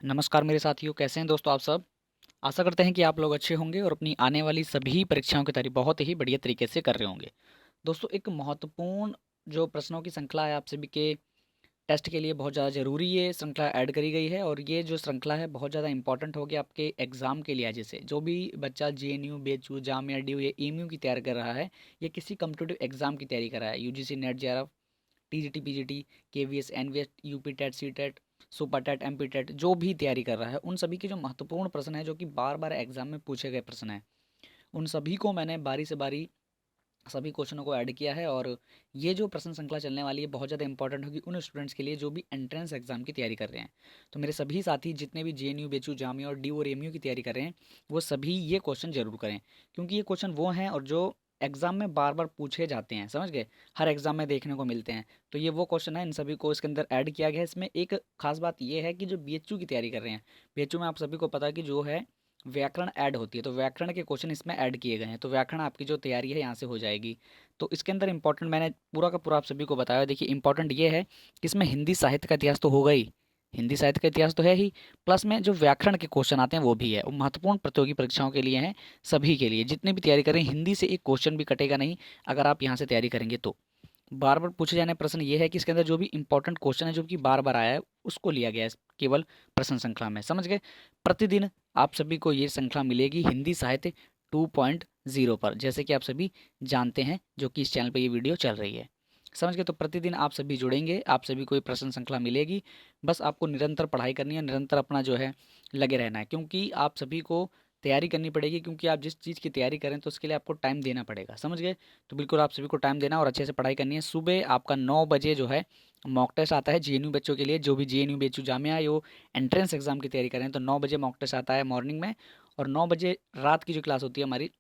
नमस्कार मेरे साथियों, कैसे हैं दोस्तों आप सब। आशा करते हैं कि आप लोग अच्छे होंगे और अपनी आने वाली सभी परीक्षाओं की तैयारी बहुत ही बढ़िया तरीके से कर रहे होंगे। दोस्तों, एक महत्वपूर्ण जो प्रश्नों की श्रृंखला है आप सभी के टेस्ट के लिए बहुत ज़्यादा ज़रूरी ये श्रृंखला ऐड करी गई है और ये जो श्रृंखला है बहुत ज़्यादा इंपॉर्टेंट होगी आपके एग्ज़ाम के लिए। जैसे जो भी बच्चा जेएनयू, बीएचयू, जामिया, डीयू या एमयू की तैयारी कर रहा है या किसी कम्पिटिटिव एग्ज़ाम की तैयारी कर रहा है, UGC NET, JRF, TGT, PGT, KVS, NVS, UP TET, C TET, super TET, MP TET, जो भी तैयारी कर रहा है उन सभी के जो महत्वपूर्ण प्रश्न है जो कि बार बार एग्जाम में पूछे गए प्रश्न हैं, उन सभी को मैंने बारी से बारी सभी क्वेश्चनों को ऐड किया है। और ये जो प्रश्न श्रृंखला चलने वाली है बहुत ज़्यादा इंपॉर्टेंट होगी उन स्टूडेंट्स के लिए जो भी एंट्रेंस एग्जाम की तैयारी कर रहे हैं। तो मेरे सभी साथी जितने भी जेएनयू, बीएचयू, जामिया और डी और एमयू की तैयारी कर रहे हैं वो सभी ये क्वेश्चन जरूर करें, क्योंकि ये क्वेश्चन वो हैं और जो एग्जाम में बार बार पूछे जाते हैं, समझ गए, हर एग्जाम में देखने को मिलते हैं। तो ये वो क्वेश्चन है, इन सभी को इसके अंदर ऐड किया गया है। इसमें एक खास बात ये है कि जो बीएचयू की तैयारी कर रहे हैं, बीएचयू में आप सभी को पता है कि जो है व्याकरण ऐड होती है, तो व्याकरण के क्वेश्चन इसमें ऐड किए गए हैं, तो व्याकरण आपकी जो तैयारी है यहाँ से हो जाएगी। तो इसके अंदर इंपॉर्टेंट मैंने पूरा का पूरा आप सभी को बताया। देखिए, इंपॉर्टेंट ये है कि इसमें हिंदी साहित्य का इतिहास तो होगा ही, हिंदी साहित्य का इतिहास तो है ही, प्लस में जो व्याकरण के क्वेश्चन आते हैं वो भी है। वो महत्वपूर्ण प्रतियोगी परीक्षाओं के लिए हैं, सभी के लिए जितने भी तैयारी करें, हिंदी से एक क्वेश्चन भी कटेगा नहीं अगर आप यहाँ से तैयारी करेंगे तो। बार बार पूछे जाने प्रश्न ये है कि इसके अंदर जो भी इंपॉर्टेंट क्वेश्चन है जो कि बार बार आया है उसको लिया गया है केवल प्रश्न श्रृंखला में, समझ गए। प्रतिदिन आप सभी को ये श्रृंखला मिलेगी हिंदी साहित्य 2.0 पर, जैसे कि आप सभी जानते हैं जो कि इस चैनल पर ये वीडियो चल रही है, समझ गए। तो प्रतिदिन आप सभी जुड़ेंगे, आप सभी को ये प्रश्न श्रृंखला मिलेगी। बस आपको निरंतर पढ़ाई करनी है, निरंतर अपना जो है लगे रहना है, क्योंकि आप सभी को तैयारी करनी पड़ेगी, क्योंकि आप जिस चीज़ की तैयारी करें तो उसके लिए आपको टाइम देना पड़ेगा, समझ गए। तो बिल्कुल आप सभी को टाइम देना और अच्छे से पढ़ाई करनी है। सुबह आपका 9 बजे जो है मॉक टेस्ट आता है जेएनयू बच्चों के लिए, जो भी जेएनयू, बीएचयू, जामिया यो एंट्रेंस एग्जाम की तैयारी करें तो 9 बजे मॉक टेस्ट आता है मॉर्निंग में। और 9 बजे रात की जो क्लास होती है हमारी,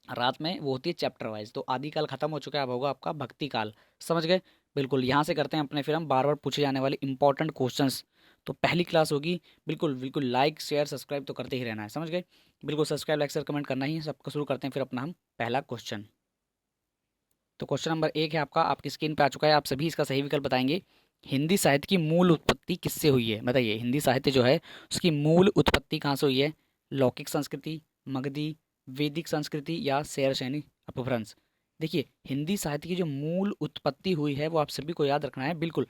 रात में वो होती है चैप्टर वाइज। तो आदि काल खत्म हो चुका है, अब होगा आपका भक्ति काल, समझ गए। बिल्कुल यहाँ से करते हैं अपने फिर हम बार बार पूछे जाने वाले इंपॉर्टेंट क्वेश्चंस। तो पहली क्लास होगी, बिल्कुल बिल्कुल लाइक शेयर सब्सक्राइब तो करते ही रहना है, समझ गए। बिल्कुल सब्सक्राइब, लाइक, शेयर, कमेंट करना ही है सबको। शुरू करते हैं फिर अपना हम पहला क्वेश्चन। तो क्वेश्चन नंबर 1 है आपका, आपकी स्क्रीन पे आ चुका है, आप सभी इसका सही विकल्प बताएंगे। हिंदी साहित्य की मूल उत्पत्ति किससे हुई है, बताइए। हिंदी साहित्य जो है उसकी मूल उत्पत्ति कहाँ से हुई है? लौकिक संस्कृति, मगधी, वैदिक संस्कृति या शेरशाही अपभ्रंश। देखिए, हिंदी साहित्य की जो मूल उत्पत्ति हुई है वो आप सभी को याद रखना है। बिल्कुल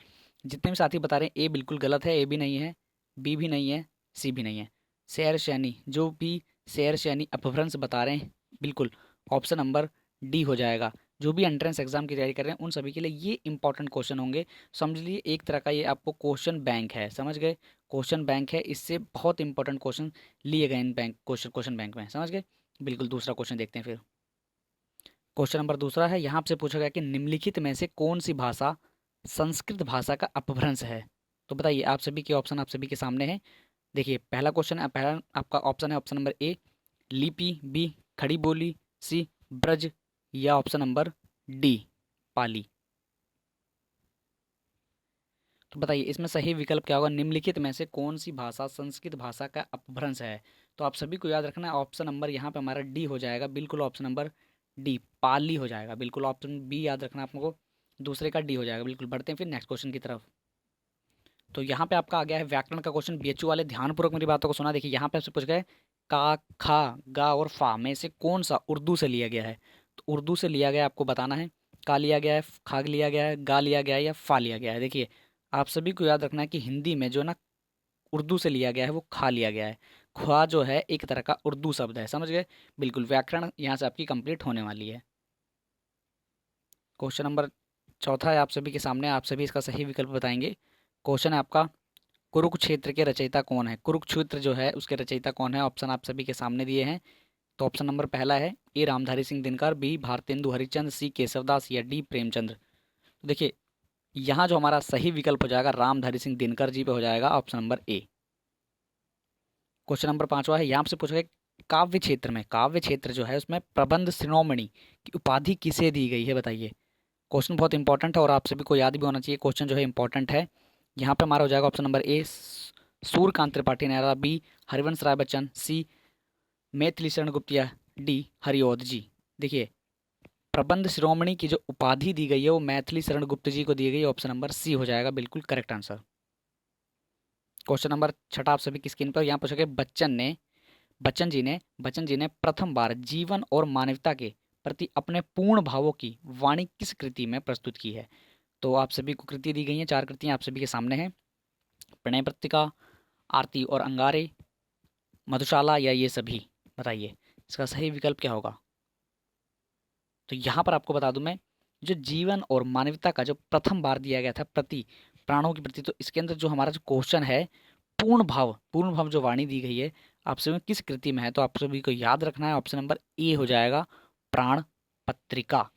जितने भी साथी बता रहे हैं ए बिल्कुल गलत है, ए भी नहीं है, बी भी नहीं है, सी भी नहीं है। शेरशाही, जो भी शेरशाही अपभ्रंश बता रहे हैं, बिल्कुल ऑप्शन नंबर डी हो जाएगा। जो भी एंट्रेंस एग्जाम की तैयारी कर रहे हैं उन सभी के लिए ये इंपॉर्टेंट क्वेश्चन होंगे। समझ लीजिए एक तरह का ये आपको क्वेश्चन बैंक है, समझ गए। क्वेश्चन बैंक है, इससे बहुत इंपॉर्टेंट क्वेश्चन लिए गए इन बैंक क्वेश्चन बैंक में, समझ गए। बिल्कुल दूसरा क्वेश्चन देखते हैं फिर। क्वेश्चन नंबर दूसरा है, यहाँ आपसे पूछा गया कि निम्नलिखित में से कौन सी भाषा संस्कृत भाषा का अपभ्रंश है। तो बताइए, आप सभी के ऑप्शन आप सभी के सामने है। देखिए, पहला क्वेश्चन है, पहला आपका ऑप्शन है ऑप्शन नंबर ए लिपि, बी खड़ी बोली, सी ब्रज या ऑप्शन नंबर डी पाली। तो बताइए इसमें सही विकल्प क्या होगा? निम्नलिखित में से कौन सी भाषा संस्कृत भाषा का अपभ्रंश है? तो आप सभी को याद रखना है ऑप्शन नंबर यहाँ पे हमारा डी हो जाएगा, बिल्कुल ऑप्शन नंबर डी पाली हो जाएगा। बिल्कुल ऑप्शन बी याद रखना आपको, दूसरे का डी हो जाएगा। बिल्कुल बढ़ते हैं फिर नेक्स्ट क्वेश्चन की तरफ। तो यहाँ पे आपका आ गया है व्याकरण का क्वेश्चन। बीएचयू वाले ध्यानपूर्वक मेरी बातों को सुना। देखिए यहाँ पे आपसे पूछ गए का, खा, गा और फा में से कौन सा उर्दू से लिया गया है। तो उर्दू से लिया गया आपको बताना है। का लिया गया है, खा लिया गया है, गा लिया गया है या फा लिया गया है। देखिए आप सभी को याद रखना है कि हिंदी में जो ना उर्दू से लिया गया है वो खा लिया गया है। ख्वा जो है एक तरह का उर्दू शब्द है, समझ गए। बिल्कुल व्याकरण यहाँ से आपकी कंप्लीट होने वाली है। क्वेश्चन नंबर चौथा है आप सभी के सामने, आप सभी इसका सही विकल्प बताएंगे। क्वेश्चन है आपका, कुरुक्षेत्र के रचयिता कौन है? कुरुक्षेत्र जो है उसके रचयिता कौन है? ऑप्शन आप सभी के सामने दिए हैं। तो ऑप्शन नंबर पहला है ए रामधारी सिंह दिनकर, बी भारतेंदु हरिचंद, सी केशवदास या डी प्रेमचंद्र। तो देखिए यहाँ जो हमारा सही विकल्प हो जाएगा रामधारी सिंह दिनकर जी पे हो जाएगा, ऑप्शन नंबर ए। क्वेश्चन नंबर पांचवा है, यहाँ से पूछा गया काव्य क्षेत्र में, काव्य क्षेत्र जो है उसमें प्रबंध शिरोमणि की उपाधि किसे दी गई है, बताइए। क्वेश्चन बहुत इंपॉर्टेंट है और आप सभी को याद भी होना चाहिए। क्वेश्चन जो है इंपॉर्टेंट है। यहाँ पे हमारा हो जाएगा option number A Suryakant Tripathi Nehra, B Harivansh Rai Bachchan, C Maithili Sharan Gupt या डी हरिओध जी। देखिए प्रबंध शिरोमणि की जो उपाधि दी गई है वो मैथिली शरण गुप्त जी को दी गई है, ऑप्शन नंबर सी हो जाएगा बिल्कुल करेक्ट आंसर। क्वेश्चन नंबर 6 आप सभी की स्क्रीन पर यहाँ पूछा गया, बच्चन जी ने प्रथम बार जीवन और मानवता के प्रति अपने पूर्ण भावों की वाणी किस कृति में प्रस्तुत की है? तो आप सभी को कृति दी गई हैं, 4 कृतियां आप सभी के सामने हैं। प्रणय पत्रिका, आरती और अंगारे, मधुशाला या ये सभी? बताइए इसका सही विकल्प क्या होगा। तो यहाँ पर आपको बता दूं मैं, जो जीवन और मानवता का जो प्रथम बार दिया गया था प्रति, प्राणों के प्रति, तो इसके अंदर जो हमारा जो क्वेश्चन है, पूर्ण भाव जो वाणी दी गई है आप सभी में किस कृति में है, तो आप सभी को याद रखना है ऑप्शन नंबर ए हो जाएगा, प्राण पत्रिका।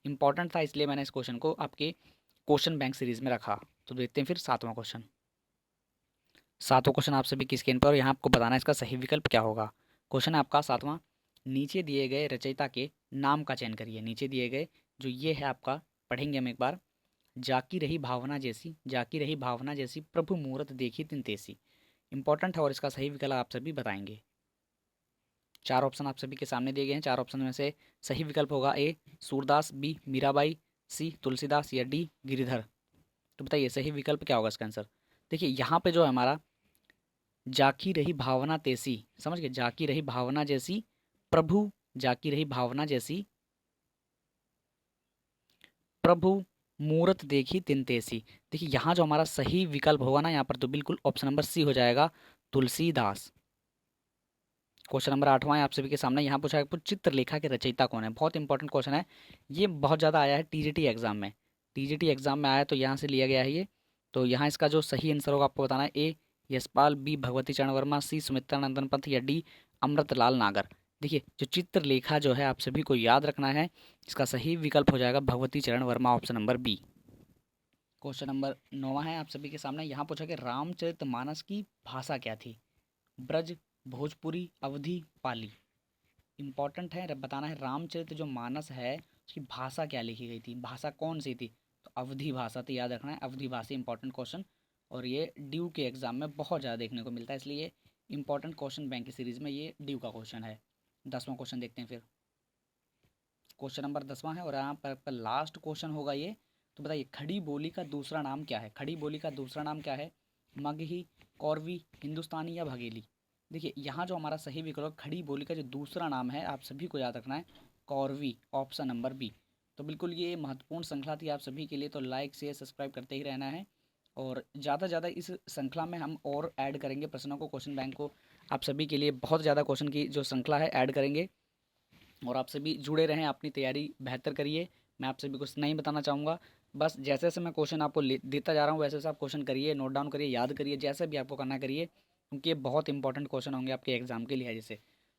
इंपॉर्टेंट था इसलिए मैंने इस क्वेश्चन को आपके क्वेश्चन बैंक सीरीज में रखा। तो देखते हैं फिर 7वां क्वेश्चन। 7वां क्वेश्चन आप सभी की स्क्रीन पर, और यहाँ आपको बताना है इसका सही विकल्प क्या होगा। क्वेश्चन है आपका 7वां, नीचे दिए गए रचयिता के नाम का चयन करिए। नीचे दिए गए जो ये है आपका, पढ़ेंगे हम एक बार। जाकी रही भावना जैसी प्रभु मूरत देखी तिन तेसी। इंपॉर्टेंट है और इसका सही विकल्प आप सभी बताएंगे। 4 ऑप्शन आप सभी के सामने दिए गए हैं। 4 ऑप्शन में से सही विकल्प होगा ए सूरदास, बी मीराबाई, सी तुलसीदास या डी गिरिधर। तो बताइए सही विकल्प क्या होगा इसका आंसर। देखिए यहाँ पे जो है हमारा, जाकी रही भावना तेसी, समझ गए, जाकी रही भावना जैसी प्रभु, जाकी रही भावना जैसी प्रभु मूरत देखी तिन तेसी। देखिए यहाँ जो हमारा सही विकल्प होगा ना यहाँ पर, तो बिल्कुल ऑप्शन नंबर सी हो जाएगा, तुलसीदास। क्वेश्चन नंबर 8वां है आप सभी के सामने। यहाँ पूछा है चित्रलेखा के रचयिता कौन है। बहुत इंपॉर्टेंट क्वेश्चन है, ये बहुत ज़्यादा आया है टीजीटी एग्जाम में। टीजीटी एग्जाम में आया तो यहाँ से लिया गया है ये। तो यहाँ इसका जो सही आंसर होगा आपको बताना है, ए यशपाल, बी भगवती चरण वर्मा, सी सुमित्रा नंदन पंत या डी अमृतलाल नागर। देखिए जो चित्रलेखा जो है आप सभी को याद रखना है, इसका सही विकल्प हो जाएगा Bhagwati Charan Verma, option number B. Question number 9वां है आप सभी के सामने। यहाँ पूछा कि रामचरितमानस की भाषा क्या थी। ब्रज, भोजपुरी, अवधी, पाली। इंपॉर्टेंट है बताना है, रामचरित जो मानस है उसकी भाषा क्या लिखी गई थी, भाषा कौन सी थी। तो अवधी भाषा, तो याद रखना है अवधी भाषा। इंपॉर्टेंट क्वेश्चन, और ये ड्यू के एग्जाम में बहुत ज़्यादा देखने को मिलता है, इसलिए इंपॉर्टेंट क्वेश्चन बैंक की सीरीज में ये ड्यू का क्वेश्चन है। 10वां क्वेश्चन देखते हैं फिर। क्वेश्चन नंबर 10वां है और यहाँ पर लास्ट क्वेश्चन होगा ये। तो बताइए खड़ी बोली का दूसरा नाम क्या है। खड़ी बोली का दूसरा नाम क्या है, मगही, कौरवी, हिंदुस्तानी या बघेली। देखिए यहाँ जो हमारा सही विकल्प, खड़ी बोली का जो दूसरा नाम है आप सभी को याद रखना है, कौरवी, ऑप्शन नंबर बी। तो बिल्कुल ये महत्वपूर्ण श्रृंखला थी आप सभी के लिए, तो लाइक शेयर सब्सक्राइब करते ही रहना है। और ज़्यादा से ज़्यादा इस श्रृंखला में हम और ऐड करेंगे प्रश्नों को, क्वेश्चन बैंक को आप सभी के लिए बहुत ज़्यादा क्वेश्चन की जो श्रृंखला है ऐड करेंगे। और आप सभी जुड़े रहें, अपनी तैयारी बेहतर करिए। मैं आप सभी कुछ नहीं बताना चाहूँगा, बस जैसे जैसे मैं क्वेश्चन आपको देता जा रहा हूँ वैसे वैसे आप क्वेश्चन करिए, नोट डाउन करिए, याद करिए, जैसे भी आपको करना करिए, क्योंकि ये बहुत इंपॉर्टेंट क्वेश्चन होंगे आपके एग्जाम के लिहाज से।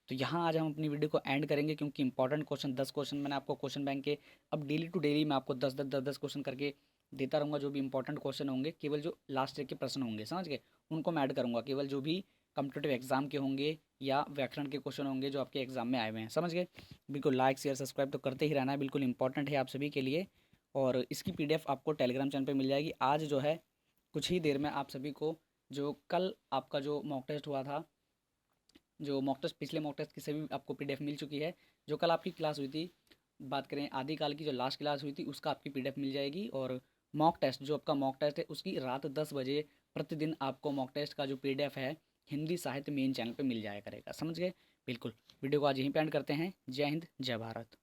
तो यहाँ आज हम अपनी वीडियो को एंड करेंगे, क्योंकि इंपॉर्टेंट क्वेश्चन 10 क्वेश्चन मैंने आपको क्वेश्चन बैंक के, अब डेली टू डेली मैं आपको 10 क्वेश्चन करके देता रहूँगा। जो भी इंपॉर्टेंट क्वेश्चन होंगे, केवल जो लास्ट ईयर के प्रश्न होंगे, समझ गए, उनको मैं ऐड करूँगा। केवल जो भी कम्पिटेटिव एग्जाम के होंगे या व्याकरण के क्वेश्चन होंगे जो आपके एग्जाम में आए हुए हैं, समझ गए। बिल्कुल लाइक शेयर सब्सक्राइब तो करते ही रहना है, बिल्कुल इंपॉर्टेंट है आप सभी के लिए। और इसकी पीडीएफ आपको टेलीग्राम चैनल पे मिल जाएगी। आज जो है कुछ ही देर में आप सभी को, जो कल आपका जो मॉक टेस्ट हुआ था, जो मॉक टेस्ट, पिछले मॉक टेस्ट की सभी आपको पीडीएफ मिल चुकी है। जो कल आपकी क्लास हुई थी, बात करें आदिकाल की जो लास्ट क्लास हुई थी, उसका आपकी पीडीएफ मिल जाएगी। और मॉक टेस्ट, जो आपका मॉक टेस्ट है उसकी रात 10 बजे प्रतिदिन आपको मॉक टेस्ट का जो पीडीएफ है हिंदी साहित्य मेन चैनल पे मिल जाया करेगा, समझ गए। बिल्कुल वीडियो को आज यहीं पे एंड करते हैं। जय हिंद, जय भारत।